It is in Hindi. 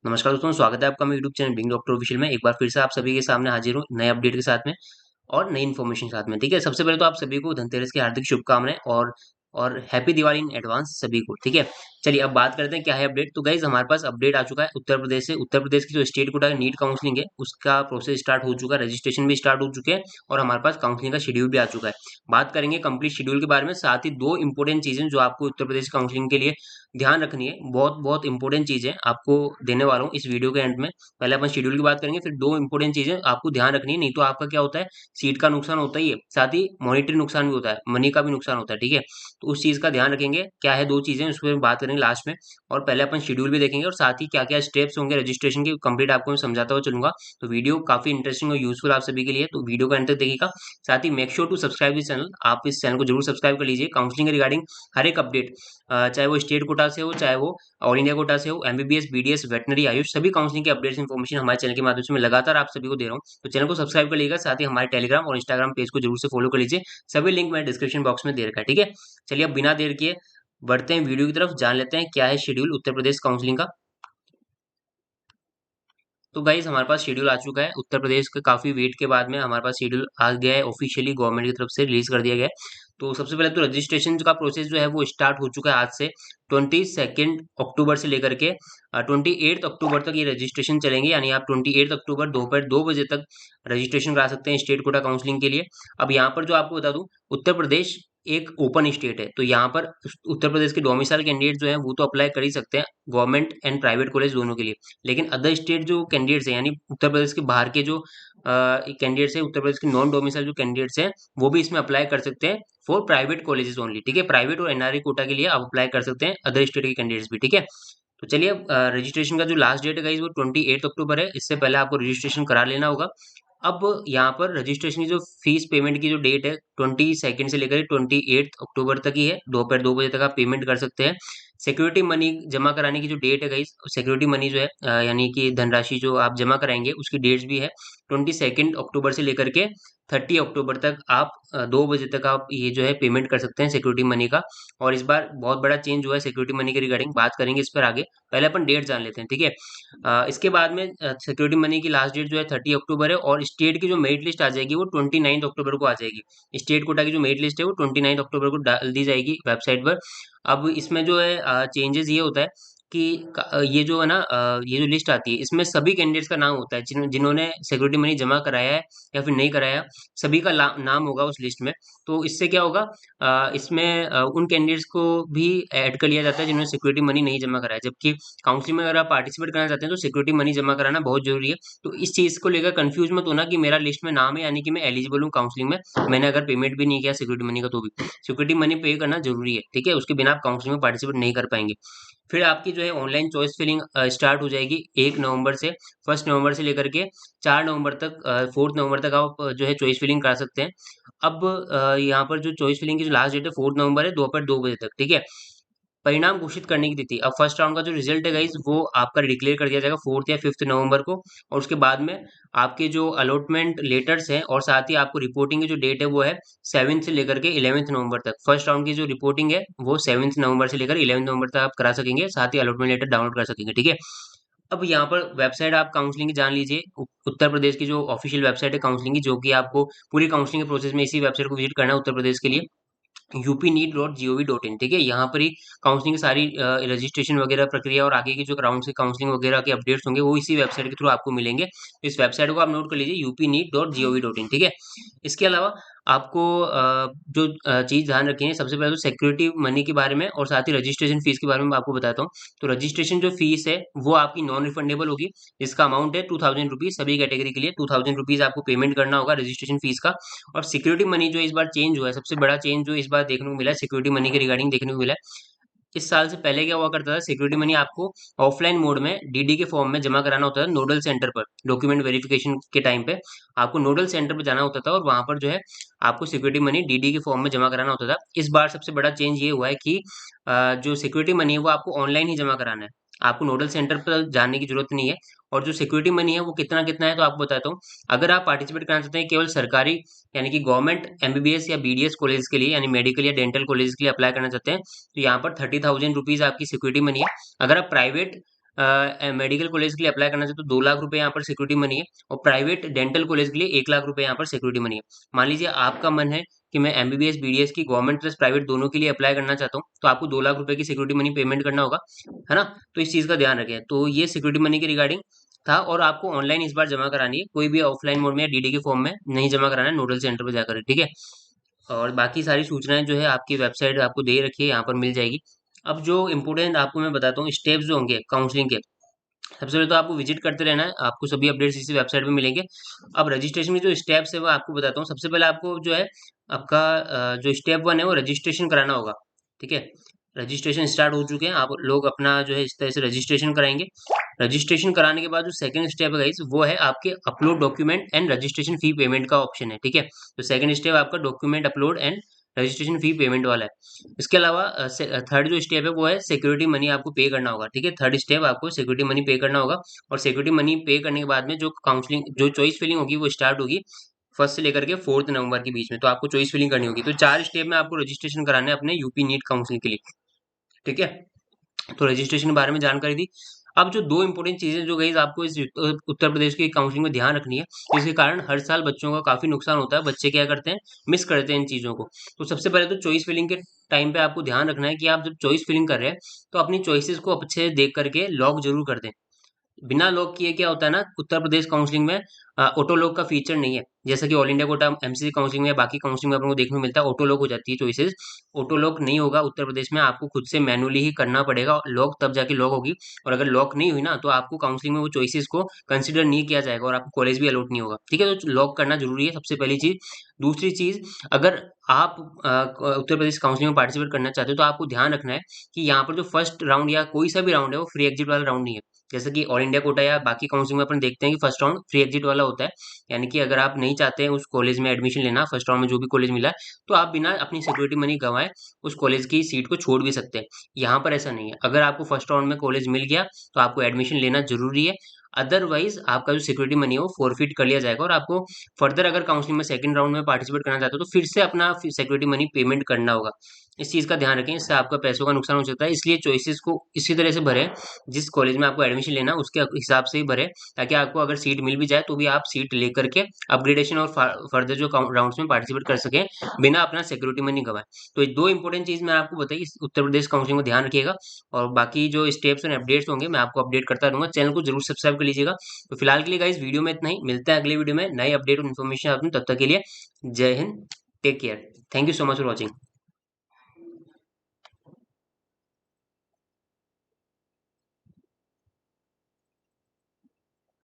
नमस्कार दोस्तों, स्वागत है आपका मेरे YouTube channel being doctor official में। एक बार फिर से आप सभी के सामने हाजिर हूँ नए अपडेट के साथ में और नई इन्फॉर्मेशन के साथ में। ठीक है, सबसे पहले तो आप सभी को धनतेरस की हार्दिक शुभकामनाएं और हैप्पी दिवाली इन एडवांस सभी को। ठीक है, चलिए अब बात करते हैं क्या है अपडेट। तो गाइज हमारे पास अपडेट आ चुका है उत्तर प्रदेश से। उत्तर प्रदेश की जो स्टेट कोटा नीट काउंसलिंग है उसका प्रोसेस स्टार्ट हो चुका है, रजिस्ट्रेशन भी स्टार्ट हो चुके हैं और हमारे पास काउंसलिंग का शेड्यूल भी आ चुका है। बात करेंगे कंप्लीट शेड्यूल के बारे में, साथ ही दो इंपॉर्टेंट चीजें जो आपको उत्तर प्रदेश काउंसलिंग के लिए ध्यान रखनी है। बहुत बहुत इंपॉर्टेंट चीजें आपको देने वाला हूँ इस वीडियो के एंड में। पहले अपन शेड्यूल की बात करेंगे, फिर दो इंपॉर्टेंट चीजें आपको ध्यान रखनी है, नहीं तो आपका क्या होता है, सीट का नुकसान होता ही है, साथ ही मॉनिटरी नुकसान भी होता है, मनी का भी नुकसान होता है। ठीक है, तो उस चीज का ध्यान रखेंगे। क्या है दो चीजें उस पर बात करेंगे लास्ट में, और पहले अपन शेड्यूल भी देखेंगे और साथ ही क्या क्या स्टेप्स होंगे रजिस्ट्रेशन के कंप्लीट आपको मैं समझाता हुआ चलूंगा। तो वीडियो काफी इंटरेस्टिंग और यूजफुल आप सभी के लिए, तो वीडियो का अंत तक देखिएगा। साथ ही make sure to subscribe this channel, आप इस चैनल को जरूर सब्सक्राइब कर लीजिए। काउंसलिंग रिगार्डिंग हर एक अपडेट, चाहे वो स्टेट कोटा से हो, चाहे वो ऑल इंडिया कोटा से हो, एमबीबीएस, बीडीएस, वेटनरी, आयुष, सभी काउंसलिंग के अपडेट्स इन्फॉर्मेशन हमारे चैनल के माध्यम से मैं लगातार आप सभी को दे रहा हूँ। तो चैनल को सब्सक्राइब कर लीजिएगा, साथ ही हमारे टेलीग्राम और इंस्टाग्राम पेज को जरूर से फॉलो कर लीजिए। सभी लिंक मैंने डिस्क्रिप्शन बॉक्स में दे रखा है। ठीक है, चलिए अब बिना देर किए बढ़ते हैं वीडियो की तरफ, जान लेते हैं क्या है शेड्यूल उत्तर प्रदेश काउंसलिंग का। तो गाइज हमारे पास शेड्यूल आ चुका है उत्तर प्रदेश के, काफी वेट के बाद में हमारे पास शेड्यूल आ गया है, ऑफिशियली गवर्नमेंट की तरफ से रिलीज कर दिया गया है। तो सबसे पहले तो रजिस्ट्रेशन का प्रोसेस जो है वो स्टार्ट हो चुका है आज से। 22 अक्टूबर से लेकर के 28 अक्टूबर तक ये रजिस्ट्रेशन चलेंगे, यानी आप 28 अक्टूबर दोपहर 2 बजे तक रजिस्ट्रेशन करा सकते हैं स्टेट कोटा काउंसलिंग के लिए। अब यहाँ पर जो आपको बता दूं, उत्तर प्रदेश एक ओपन स्टेट है, तो यहाँ पर उत्तर प्रदेश के डोमिसाइल कैंडिडेट जो है वो तो अप्लाई कर ही सकते हैं गवर्नमेंट एंड प्राइवेट कॉलेज दोनों के लिए। लेकिन अदर स्टेट जो कैंडिडेट्स हैं, यानी उत्तर प्रदेश के बाहर के जो कैंडिडेट्स हैं, उत्तर प्रदेश के नॉन डोमिसाइल जो कैंडिडेट्स हैं, वो भी इसमें अप्लाई कर सकते हैं फॉर प्राइवेट कॉलेजेस ओनली। ठीक है, प्राइवेट और एनआरई कोटा के लिए आप अप्लाई कर सकते हैं, अदर स्टेट के कैंडिडेट्स भी। ठीक है, तो चलिए अब रजिस्ट्रेशन का जो लास्ट डेट है गाइस वो 28 अक्टूबर है, इससे पहले आपको रजिस्ट्रेशन करा लेना होगा। अब यहाँ पर रजिस्ट्रेशन की जो फीस पेमेंट की जो डेट है 22 से लेकर 28 अक्टूबर तक ही है, दोपहर 2 बजे तक आप पेमेंट कर सकते हैं। सिक्योरिटी मनी जमा कराने की जो डेट है गाइस, सिक्योरिटी मनी जो है यानी कि धनराशि जो आप जमा कराएंगे उसकी डेट्स भी है 22 अक्टूबर से लेकर के 30 अक्टूबर तक। आप 2 बजे तक आप ये जो है पेमेंट कर सकते हैं सिक्योरिटी मनी का। और इस बार बहुत बड़ा चेंज हुआ है सिक्योरिटी मनी के रिगार्डिंग, बात करेंगे इस पर आगे। पहले अपन डेट जान लेते हैं। ठीक है, इसके बाद में सिक्योरिटी मनी की लास्ट डेट जो है 30 अक्टूबर है, और स्टेट की जो मेरिट लिस्ट आ जाएगी वो 29 अक्टूबर को आ जाएगी। स्टेट कोटा की जो मेरिट लिस्ट है वो 29 अक्टूबर को डाल दी जाएगी वेबसाइट पर। अब इसमें जो है चेंजेस ये होता है कि ये जो है ना, ये जो लिस्ट आती है इसमें सभी कैंडिडेट्स का नाम होता है जिन्होंने सिक्योरिटी मनी जमा कराया है या फिर नहीं कराया, सभी का नाम होगा उस लिस्ट में। तो इससे क्या होगा, इसमें उन कैंडिडेट्स को भी ऐड कर लिया जाता है जिन्होंने सिक्योरिटी मनी नहीं जमा कराया। जबकि काउंसलिंग में अगर आप पार्टिसिपेट करना चाहते हैं तो सिक्योरिटी मनी जमा कराना बहुत जरूरी है। तो इस चीज को लेकर कंफ्यूज मत होना कि मेरा लिस्ट में नाम है यानी कि मैं एलिजिबल हूँ काउंसलिंग में, मैंने अगर पेमेंट भी नहीं किया सिक्योरिटी मनी का तो भी सिक्योरिटी मनी पे करना जरूरी है। ठीक है, उसके बिना आप काउंसलिंग में पार्टिसिपेट नहीं कर पाएंगे। फिर आपकी जो है ऑनलाइन चॉइस फिलिंग स्टार्ट हो जाएगी 1 नवंबर से। 1 नवंबर से लेकर के 4 नवंबर तक, 4 नवंबर तक आप जो है चॉइस फिलिंग करा सकते हैं। अब यहाँ पर जो चॉइस फिलिंग की जो लास्ट डेट है 4 नवंबर है, दोपहर 2 बजे तक। ठीक है, परिणाम घोषित करने की तिथि, अब फर्स्ट राउंड का जो रिजल्ट है गाइज वो आपका डिक्लेयर कर दिया जाएगा 4th या 5th नवंबर को। और उसके बाद में आपके जो अलॉटमेंट लेटर्स हैं और साथ ही आपको रिपोर्टिंग की जो डेट है वो है 7 से लेकर के 11 नवंबर तक। फर्स्ट राउंड की जो रिपोर्टिंग है वो 7 नवंबर से लेकर 11 नवंबर तक आप करा सकेंगे, साथ ही अलॉटमेंट लेटर डाउनलोड कर सकेंगे। ठीक है, अब यहाँ पर वेबसाइट आप काउंसलिंग की जान लीजिए। उत्तर प्रदेश की जो ऑफिशियल वेबसाइट है काउंसलिंग की, जो कि आपको पूरी काउंसलिंग के प्रोसेस में इसी वेबसाइट को विजिट करना है उत्तर प्रदेश के लिए, upneet.gov.in। ठीक है, यहाँ पर ही काउंसलिंग की सारी रजिस्ट्रेशन वगैरह प्रक्रिया और आगे की जो राउंड से काउंसलिंग वगैरह के अपडेट्स होंगे वो इसी वेबसाइट के थ्रू आपको मिलेंगे। तो इस वेबसाइट को आप नोट कर लीजिए, upneet.gov.in। ठीक है, इसके अलावा आपको जो चीज ध्यान रखनी है, सबसे पहले तो सिक्योरिटी मनी के बारे में और साथ ही रजिस्ट्रेशन फीस के बारे में मैं आपको बताता हूँ। तो रजिस्ट्रेशन जो फीस है वो आपकी नॉन रिफंडेबल होगी, जिसका अमाउंट है 2000 रुपीज, सभी कैटेगरी के लिए 2000 रुपीज आपको पेमेंट करना होगा रजिस्ट्रेशन फीस का। और सिक्योरिटी मनी जो इस बार चेंज हुआ है, सबसे बड़ा चेंज जो इस बार देखने को मिला है सिक्योरिटी मनी के रिगार्डिंग देखने को मिला है। इस साल से पहले क्या हुआ करता था, सिक्योरिटी मनी आपको ऑफलाइन मोड में डीडी के फॉर्म में जमा कराना होता था नोडल सेंटर पर। डॉक्यूमेंट वेरिफिकेशन के टाइम पे आपको नोडल सेंटर पर जाना होता था और वहां पर जो है आपको सिक्योरिटी मनी डीडी के फॉर्म में जमा कराना होता था। इस बार सबसे बड़ा चेंज ये हुआ है कि जो सिक्योरिटी मनी है वो आपको ऑनलाइन ही जमा कराना है, आपको नोडल सेंटर पर जाने की जरूरत नहीं है। और जो सिक्योरिटी मनी है वो कितना कितना है तो आपको बताता हूँ। अगर आप पार्टिसिपेट करना चाहते हैं केवल सरकारी यानी कि गवर्नमेंट एमबीबीएस या बीडीएस कॉलेज के लिए, यानी मेडिकल या डेंटल कॉलेज के लिए अप्लाई करना चाहते हैं, तो यहाँ पर 30,000 रुपीज आपकी सिक्योरिटी मनी है। अगर आप प्राइवेट मेडिकल कॉलेज के लिए अप्लाई करना चाहते हो तो 2 लाख रुपए यहाँ पर सिक्योरिटी मनी है, और प्राइवेट डेंटल कॉलेज के लिए 1 लाख रुपए यहाँ पर सिक्योरिटी मनी है। मान लीजिए आपका मन है कि मैं एमबीबीएस बीडीएस की गवर्नमेंट प्लस प्राइवेट दोनों के लिए अप्लाई करना चाहता हूँ, तो आपको 2 लाख रुपए की सिक्योरिटी मनी पेमेंट करना होगा, है ना। तो इस चीज का ध्यान रखें। तो ये सिक्योरिटी मनी के रिगार्डिंग था, और आपको ऑनलाइन इस बार जमा करानी है, कोई भी ऑफलाइन मोड में या डीडी के फॉर्म में नहीं जमा कराना है, नोडल सेंटर पर जाकर, ठीक है। और बाकी सारी सूचनाएं जो है आपकी वेबसाइट आपको दे रखी है, यहाँ पर मिल जाएगी। अब जो इम्पोर्टेंट आपको मैं बताता हूँ स्टेप्स जो होंगे काउंसलिंग के, सबसे पहले तो आपको विजिट करते रहना है, आपको सभी अपडेट्स इसी वेबसाइट पे मिलेंगे। अब रजिस्ट्रेशन के जो स्टेप्स है वो आपको बताता हूँ। सबसे पहले आपको जो है आपका जो स्टेप 1 है वो रजिस्ट्रेशन कराना होगा, ठीक है। रजिस्ट्रेशन स्टार्ट हो चुके हैं, आप लोग अपना जो है इस तरह से रजिस्ट्रेशन कराएंगे। रजिस्ट्रेशन कराने के बाद जो सेकंड स्टेप है गाइस वो है आपके upload document and registration fee payment का ऑप्शन है, ठीक है। तो सेकंड स्टेप आपका document upload and registration fee payment वाला है। इसके अलावा थर्ड जो स्टेप है वो है सिक्योरिटी मनी आपको पे करना होगा, ठीक है। थर्ड स्टेप आपको सिक्योरिटी मनी पे करना होगा, और सिक्योरिटी मनी पे करने के बाद में जो काउंसलिंग जो चॉइस फिलिंग होगी वो स्टार्ट होगी 1 से लेकर के 4 नवंबर के बीच में। तो आपको चॉइस फिलिंग करनी होगी। तो 4 स्टेप में आपको रजिस्ट्रेशन कराना है अपने यूपी नीट काउंसलिंग के लिए, ठीक है। तो रजिस्ट्रेशन के बारे में जानकारी दी। अब जो दो इंपॉर्टेंट चीजें जो गाइस आपको इस उत्तर प्रदेश की काउंसलिंग में ध्यान रखनी है, जिसके कारण हर साल बच्चों का काफी नुकसान होता है, बच्चे क्या करते हैं मिस करते हैं इन चीजों को। तो सबसे पहले तो चॉइस फिलिंग के टाइम पे आपको ध्यान रखना है कि आप जब चॉइस फिलिंग कर रहे हैं तो अपनी चॉइसेस को अच्छे से देख करके लॉक जरूर कर दें। बिना लॉक किए क्या होता है ना, उत्तर प्रदेश काउंसलिंग में ऑटो लॉक का फीचर नहीं है, जैसा कि all India quota MCC counselling में बाकी काउंसलिंग में अपन को देखने को मिलता है ऑटो लॉक हो जाती है चॉइसेस। ऑटो लॉक नहीं होगा उत्तर प्रदेश में, आपको खुद से मैनुअली ही करना पड़ेगा लॉक, तब जाके लॉक होगी। और अगर लॉक नहीं हुई ना तो आपको काउंसलिंग में वो चॉइसेस को कंसिडर नहीं किया जाएगा और आपको कॉलेज भी अलॉट नहीं होगा, ठीक है। तो लॉक करना जरूरी है सबसे पहली चीज। दूसरी चीज, अगर आप उत्तर प्रदेश काउंसलिंग में पार्टिसिपेट करना चाहते हो तो आपको ध्यान रखना है कि यहाँ पर जो फर्स्ट राउंड या कोई सा भी राउंड है वो फ्री एग्जिट वाला राउंड नहीं है। जैसे कि ऑल इंडिया कोटा या बाकी काउंसलिंग में अपन देखते हैं कि फर्स्ट राउंड फ्री एग्जिट वाला होता है, यानी कि अगर आप नहीं चाहते हैं उस कॉलेज में एडमिशन लेना, फर्स्ट राउंड में जो भी कॉलेज मिला है, तो आप बिना अपनी सिक्योरिटी मनी गंवाए उस कॉलेज की सीट को छोड़ भी सकते हैं। यहाँ पर ऐसा नहीं है, अगर आपको फर्स्ट राउंड में कॉलेज मिल गया तो आपको एडमिशन लेना जरूरी है, अदरवाइज आपका जो सिक्योरिटी मनी है वो फोरफिट कर लिया जाएगा, और आपको फर्दर अगर काउंसलिंग में सेकंड राउंड में पार्टिसिपेट करना चाहते हो तो फिर से अपना सिक्योरिटी मनी पेमेंट करना होगा। इस चीज का ध्यान रखें, इससे आपका पैसों का नुकसान हो सकता है। इसलिए चॉइसेस को इसी तरह से भरें, जिस कॉलेज में आपको एडमिशन लेना है उसके हिसाब से ही भरें, ताकि आपको अगर सीट मिल भी जाए तो भी आप सीट लेकर के अपग्रेडेशन और फर्दर जो राउंड्स में पार्टिसिपेट कर सकें बिना अपना सिक्योरिटी मनी गवाए। तो ये दो इंपॉर्टेंट चीज मैं आपको बताई, इस उत्तर प्रदेश काउंसलिंग में ध्यान रखिएगा। और बाकी जो स्टेप्स और अपडेट्स होंगे मैं आपको अपडेट करता रहूंगा, चैनल को जरूर सब्सक्राइब कर लीजिएगा। तो फिलहाल के लिए गाइस वीडियो में इतना ही, मिलते हैं अगले वीडियो में नए अपडेट और इन्फॉर्मेशन, तब तक के लिए Jai Hind, take care, thank you so much for watching.